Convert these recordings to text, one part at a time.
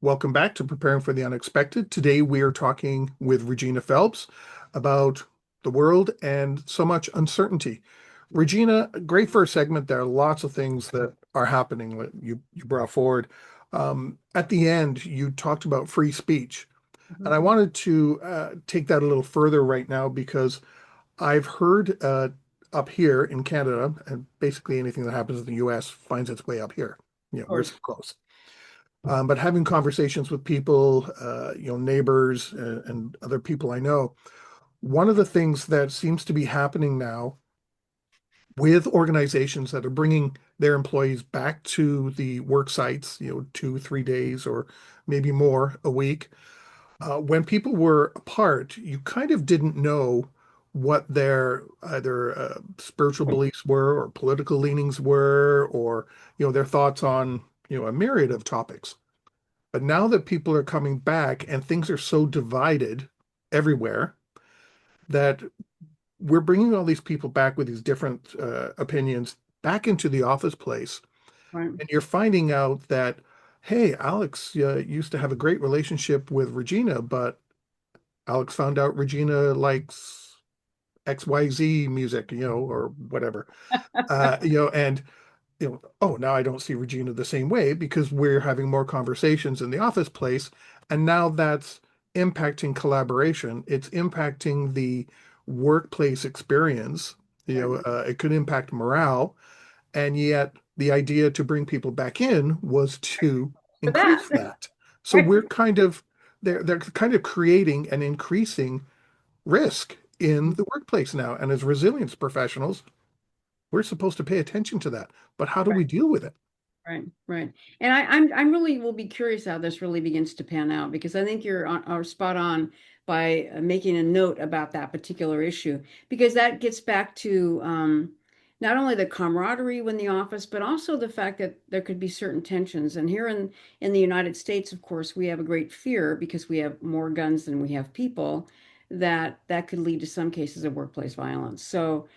Welcome back to Preparing for the Unexpected. Today we are talking with Regina Phelps about the world and so much uncertainty. Regina, great first segment. There are lots of things that are happening that you brought forward. At the end, you talked about free speech. And Mhm. I wanted to take that a little further right now because I've heard up here in Canada, and basically anything that happens in the US finds its way up here. Of We're so course. close. But having conversations with people, neighbors and other people I know, one of the things that seems to be happening now with organizations that are bringing their employees back to the work sites, 2, 3 days or maybe more a week, when people were apart, you kind of didn't know what their either spiritual beliefs were or political leanings were, or their thoughts on a myriad of topics. But now that people are coming back and things are so divided everywhere that we're bringing all these people back with these different opinions back into the office place. Right. And you're finding out that, hey, Alex used to have a great relationship with Regina, but Alex found out Regina likes XYZ music, or whatever. And oh, now I don't see Regina the same way because we're having more conversations in the office place. And now that's impacting collaboration. It's impacting the workplace experience. Right. It could impact morale. And yet the idea to bring people back in was to For that. increase that. So Right. we're kind of they're kind of creating and increasing risk in the workplace now. And as resilience professionals, we're supposed to pay attention to that. But how do Right. we deal with it? Right. Right. And I'm really will be curious how this really begins to pan out because I think you're are spot on by making a note about that particular issue because that gets back to not only the camaraderie in the office, but also the fact that there could be certain tensions. And here in the United States, of course, we have a great fear because we have more guns than we have people that could lead to some cases of workplace violence. So,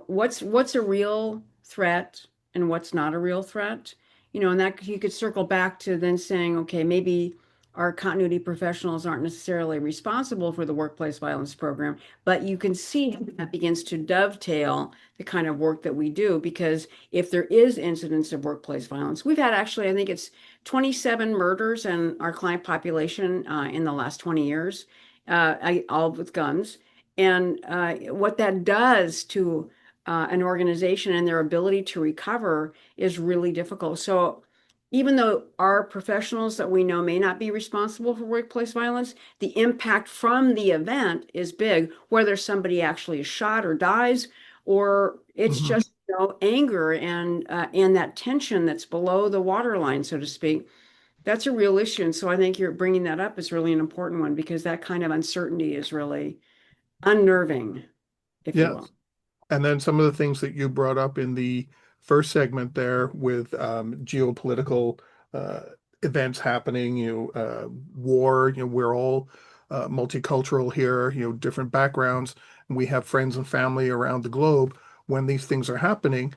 what's a real threat and what's not a real threat? And that you could circle back to then saying, okay, maybe our continuity professionals aren't necessarily responsible for the workplace violence program, but you can see how that begins to dovetail the kind of work that we do because if there is incidents of workplace violence, we've had actually, I think it's 27 murders in our client population in the last 20 years, all with guns. And what that does to an organization and their ability to recover is really difficult. So even though our professionals that we know may not be responsible for workplace violence, the impact from the event is big, whether somebody actually is shot or dies, or it's Mhm. just anger and that tension that's below the waterline, so to speak. That's a real issue. And so I think you're bringing that up is really an important one because that kind of uncertainty is really unnerving, if you will. Yes. And then some of the things that you brought up in the first segment there with geopolitical uh, events happening, war, we're all multicultural here, different backgrounds, and we have friends and family around the globe. When these things are happening,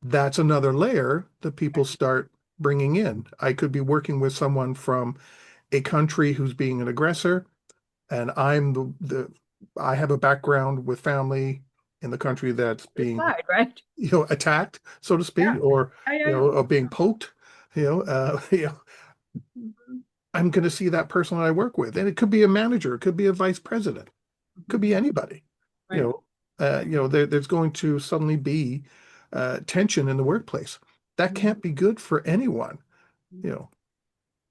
that's another layer that people start bringing in. I could be working with someone from a country who's being an aggressor, and I have a background with family in the country that's Other being, side, right? attacked, so to Yeah. speak, or Yeah. or being poked. Mhm. I'm going to see that person that I work with, and it could be a manager, it could be a vice president, it could Mhm. be anybody. You Right. know, there's going to suddenly be tension in the workplace. That Mhm. can't be good for anyone. You know.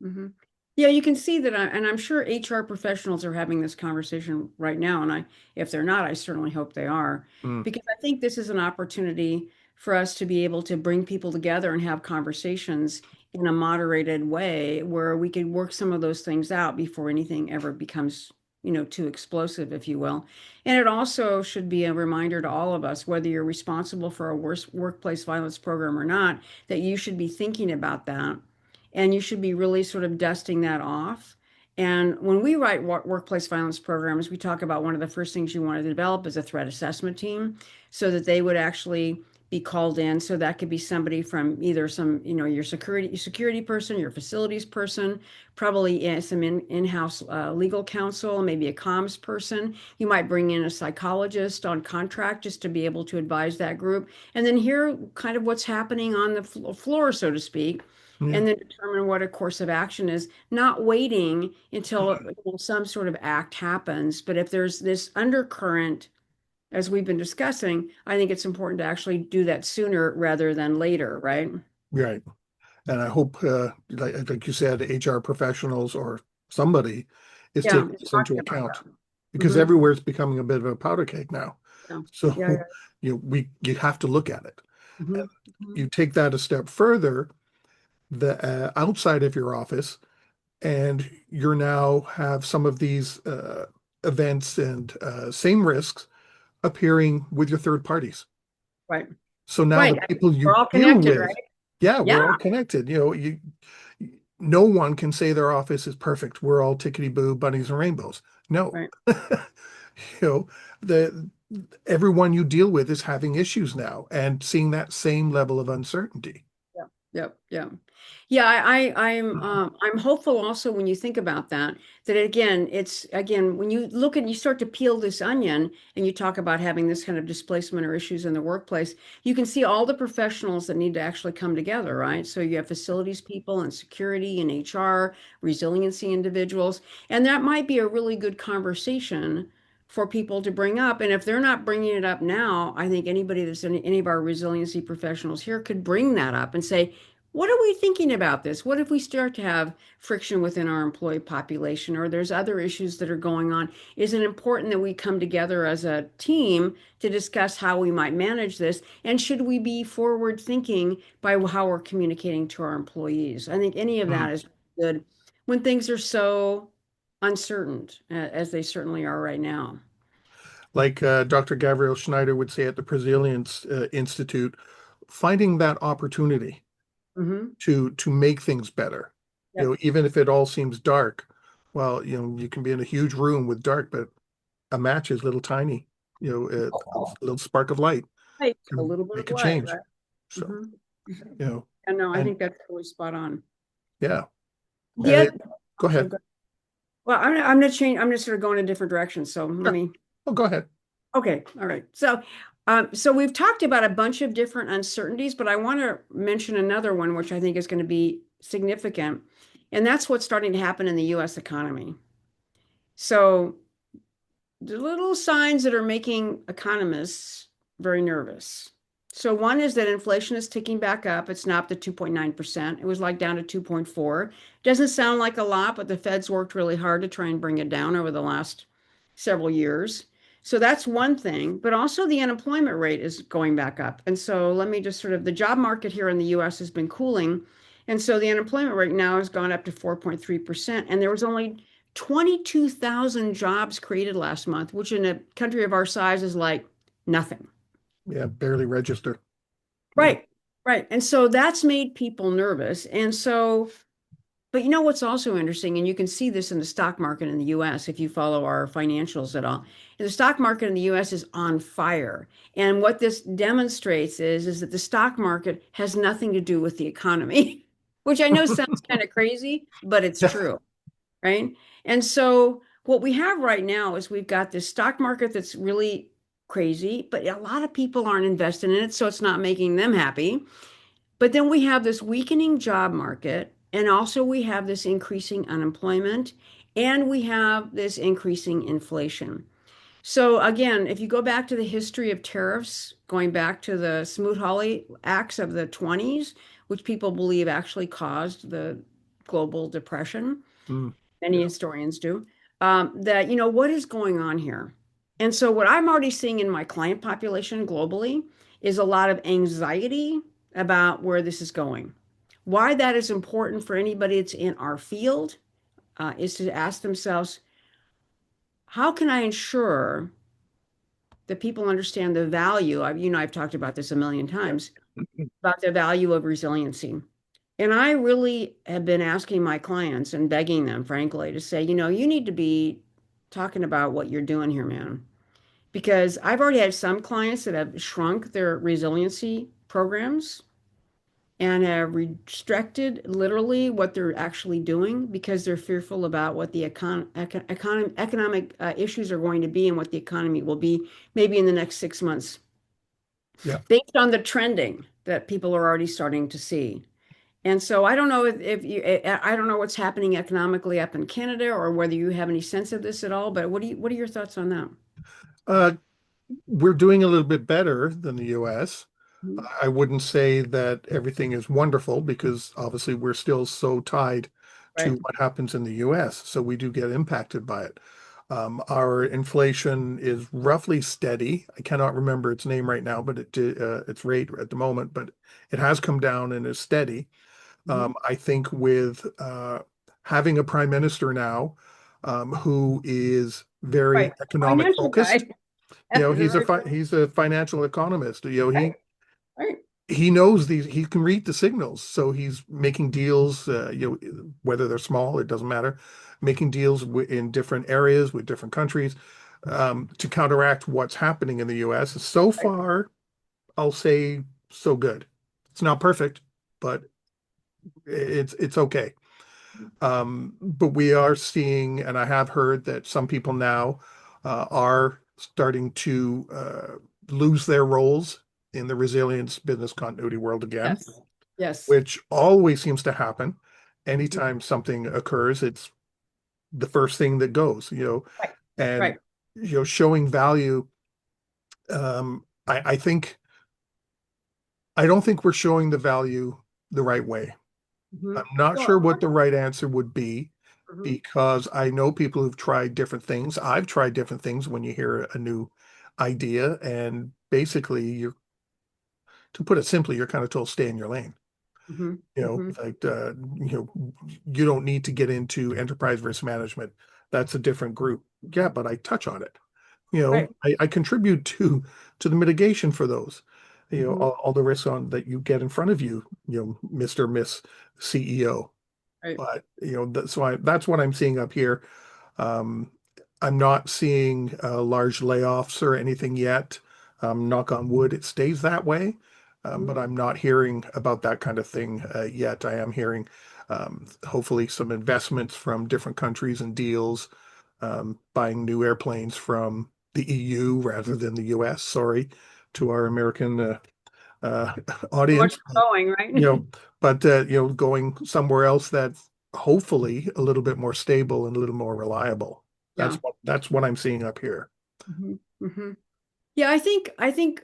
Mhm. Yeah, you can see that, and I'm sure HR professionals are having this conversation right now, and if they're not, I certainly hope they are, Mm. because I think this is an opportunity for us to be able to bring people together and have conversations in a moderated way where we can work some of those things out before anything ever becomes, too explosive, if you will. And it also should be a reminder to all of us, whether you're responsible for a workplace violence program or not, that you should be thinking about that and you should be really sort of dusting that off. And when we write workplace violence programs, we talk about one of the first things you want to develop is a threat assessment team so that they would actually be called in. So that could be somebody from either some, your security person, your facilities person, probably some in-house legal counsel, maybe a comms person. You might bring in a psychologist on contract just to be able to advise that group, and then hear kind of what's happening on the floor, so to speak, Yeah, and then determine what a course of action is, not waiting until some sort of act happens. But if there's this undercurrent, as we've been discussing, I think it's important to actually do that sooner rather than later, right? right. And I hope, like you said, HR professionals or somebody is Yeah, taking it's this into talking about account that. because Hmm. everywhere it's becoming a bit of a powder cake now. Yeah, So, yeah, yeah. you have to look at it. Hmm. And you take that a step further, the outside of your office, and you're now have some of these events and same risks appearing with your third parties. Right, So now the right. people We're you all deal connected, right? with, yeah, Yeah, we're all connected. No one can say their office is perfect. We're all tickety-boo, bunnies and rainbows. No. right. You know, the everyone you deal with is having issues now and seeing that same level of uncertainty. Yep, yep, yep. Yeah, I'm hopeful also when you think about that, that again, it's again, when you look and you start to peel this onion and you talk about having this kind of displacement or issues in the workplace, you can see all the professionals that need to actually come together, right? So you have facilities people and security and HR, resiliency individuals, and that might be a really good conversation for people to bring up. And if they're not bringing it up now, I think anybody that's in any of our resiliency professionals here could bring that up and say, what are we thinking about this? What if we start to have friction within our employee population, or there's other issues that are going on? Is it important that we come together as a team to discuss how we might manage this? And should we be forward thinking by how we're communicating to our employees? I think any of Mm. that is good when things are so uncertain, as they certainly are right now. Like Dr. Gabriel Schneider would say at the Resilience Institute, finding that opportunity Hmm. to make things better. Yep. Even if it all seems dark, well, you can be in a huge room with dark, but a match is little tiny. A little spark of light Right. A can little bit of make a light, change. right? So, Hmm. you know, And no, I and think that's really spot on. yeah, and Yeah. it, go So ahead. good. Well, I'm gonna change. I'm just sort of going in a different direction. So let Sure. me. Oh, go ahead. Okay. All right. So we've talked about a bunch of different uncertainties, but I want to mention another one, which I think is going to be significant, and that's what's starting to happen in the U.S. economy. So the little signs that are making economists very nervous. So one is that inflation is ticking back up. It's now up to 2.9%. It was like down to 2.4. Doesn't sound like a lot, but the Fed's worked really hard to try and bring it down over the last several years. So that's one thing, but also the unemployment rate is going back up. And so let me just sort of, the job market here in the US has been cooling. And so the unemployment rate now has gone up to 4.3%. And there was only 22,000 jobs created last month, which in a country of our size is like nothing. Yeah, barely register. Yeah. Right, right. And so that's made people nervous. And so, but you know what's also interesting, and you can see this in the stock market in the US if you follow our financials at all. And the stock market in the US is on fire. And what this demonstrates is that the stock market has nothing to do with the economy, which I know sounds kind of crazy, but it's Yeah. true. Right? And so what we have right now is we've got this stock market that's really crazy, but a lot of people aren't invested in it, so it's not making them happy. But then we have this weakening job market, and also we have this increasing unemployment, and we have this increasing inflation. So again, if you go back to the history of tariffs, going back to the Smoot-Hawley Acts of the 20s, which people believe actually caused the global depression, Mm, many yeah. historians do, that, what is going on here? And so, what I'm already seeing in my client population globally is a lot of anxiety about where this is going. Why that is important for anybody that's in our field is to ask themselves, how can I ensure that people understand the value? I've talked about this a million Yeah. times about the value of resiliency. And I really have been asking my clients and begging them, frankly, to say, you need to be talking about what you're doing here, man. because I've already had some clients that have shrunk their resiliency programs and have restricted literally what they're actually doing because they're fearful about what the economic issues are going to be and what the economy will be maybe in the next 6 months, Yeah. based on the trending that people are already starting to see. And so I don't know if you, I don't know what's happening economically up in Canada or whether you have any sense of this at all, but what are your thoughts on that? Uh, we're doing a little bit better than the US. Mhm. I wouldn't say that everything is wonderful because obviously we're still so tied to Right. what happens in the US. So we do get impacted by it. Our inflation is roughly steady. I cannot remember its name right now, but its rate at the moment, but it has come down and is steady. Mhm. I think with having a prime minister now who is very Right. economic Financial focused, guy. Yeah, very he's a financial economist. right. Right. He knows these, he can read the signals, so he's making deals, whether they're small, it doesn't matter, making deals in different areas with different countries to counteract what's happening in the US. So Right. far, I'll say so good. It's not perfect, but it's okay. But we are seeing, and I have heard that some people now are starting to lose their roles in the resilience business continuity world again, Yes. Yes. which always seems to happen. Mhm. Anytime something occurs, it's the first thing that goes, Right. and Right. showing value. I think I don't think we're showing the value the right way. I'm Mhm. not Well, sure what the right answer would be mhm. because I know people who've tried different things. I've tried different things when you hear a new idea, and basically, to put it simply, you're kind of told stay in your lane. Mhm. It's Mhm. like you don't need to get into enterprise risk management. That's a different group. Yeah, but I touch on it. Right. I contribute to the mitigation for those. Mhm. All the risks on that you get in front of you. Mr. Miss CEO. Right. But that's what I'm seeing up here. Um, I'm not seeing large layoffs or anything yet. Knock on wood, it stays that way. Mhm. But I'm not hearing about that kind of thing yet. I am hearing hopefully some investments from different countries and deals, buying new airplanes from the EU rather than the US. Sorry to our American uh, So much audience. for going, right? you know, but going somewhere else that's hopefully a little bit more stable and a little more reliable. Yeah. That's what I'm seeing up here. Mhm. Mhm. Yeah, I think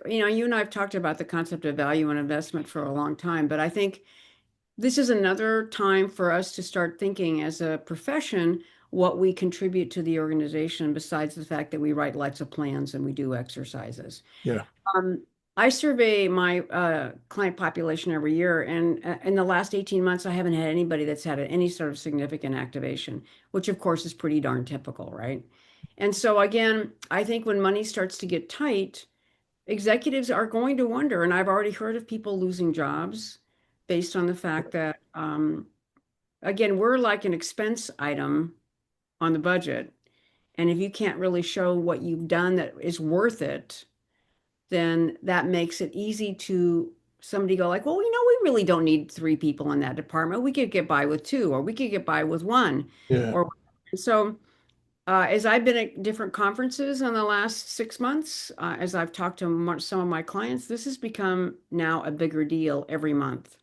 you and I have talked about the concept of value and investment for a long time, but I think this is another time for us to start thinking as a profession what we contribute to the organization besides the fact that we write lots of plans and we do exercises. Yeah, Um, I survey my client population every year, and in the last 18 months, I haven't had anybody that's had any sort of significant activation, which of course is pretty darn typical, right? And so again, I think when money starts to get tight, executives are going to wonder, and I've already heard of people losing jobs based on the fact that, again, we're like an expense item on the budget. And if you can't really show what you've done that is worth it, then that makes it easy to somebody go like, well, we really don't need three people in that department. We could get by with two, or we could get by with one, yeah, or so. As I've been at different conferences in the last 6 months, as I've talked to some of my clients, this has become now a bigger deal every month.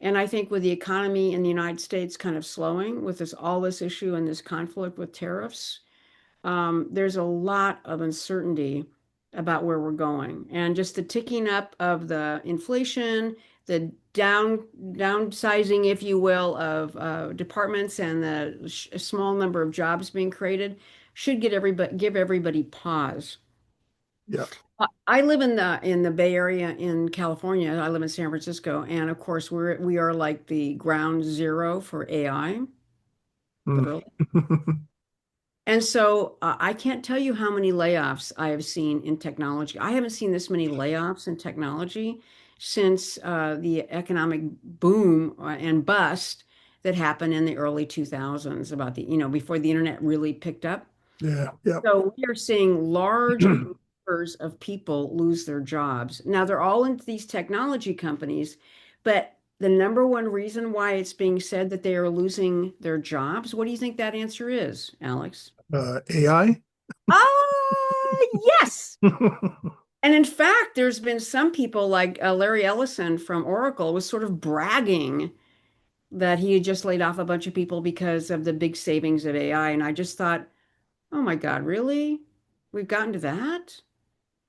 And I think with the economy in the United States kind of slowing with this issue and this conflict with tariffs, there's a lot of uncertainty about where we're going. And just the ticking up of the inflation, the downsizing, if you will, of departments and the small number of jobs being created should give everybody pause. yeah. I live in the Bay Area in California. I live in San Francisco, and of course we are like the ground zero for AI, Mm. literally. And so I can't tell you how many layoffs I have seen in technology. I haven't seen this many layoffs in technology since the economic boom and bust that happened in the early 2000s before the internet really picked up. Yeah, yeah, So we are seeing large numbers of people lose their jobs. Now they're all in these technology companies, but the number one reason why it's being said that they are losing their jobs, what do you think that answer is, Alex? AI. Yes. And in fact, there's been some people like Larry Ellison from Oracle was sort of bragging that he had just laid off a bunch of people because of the big savings of AI. And I just thought, oh my God, really? We've gotten to that?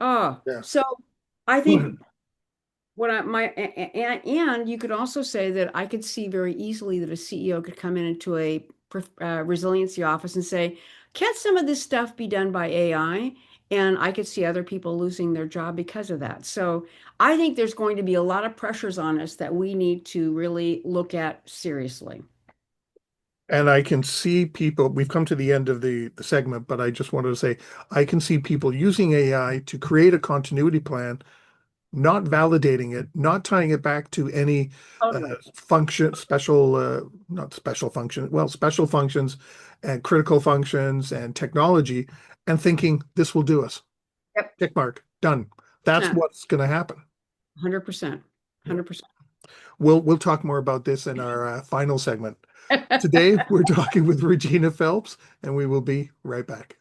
Oh, Yeah. so I Go ahead. think what I my and you could also say that I could see very easily that a CEO could come in into a resiliency office and say, "Can't some of this stuff be done by AI?" And I could see other people losing their job because of that. So I think there's going to be a lot of pressures on us that we need to really look at seriously. And I can see people, we've come to the end of the segment, but I just wanted to say I can see people using AI to create a continuity plan, not validating it, not tying it back to any Totally. function, not special function, well, special functions and critical functions and technology, and thinking this will do us. Yep. Tick mark, done. That's 100%. what's going to happen. 100%. Yeah. 100%. We'll talk more about this in our final segment. Today, we're talking with Regina Phelps, and we will be right back.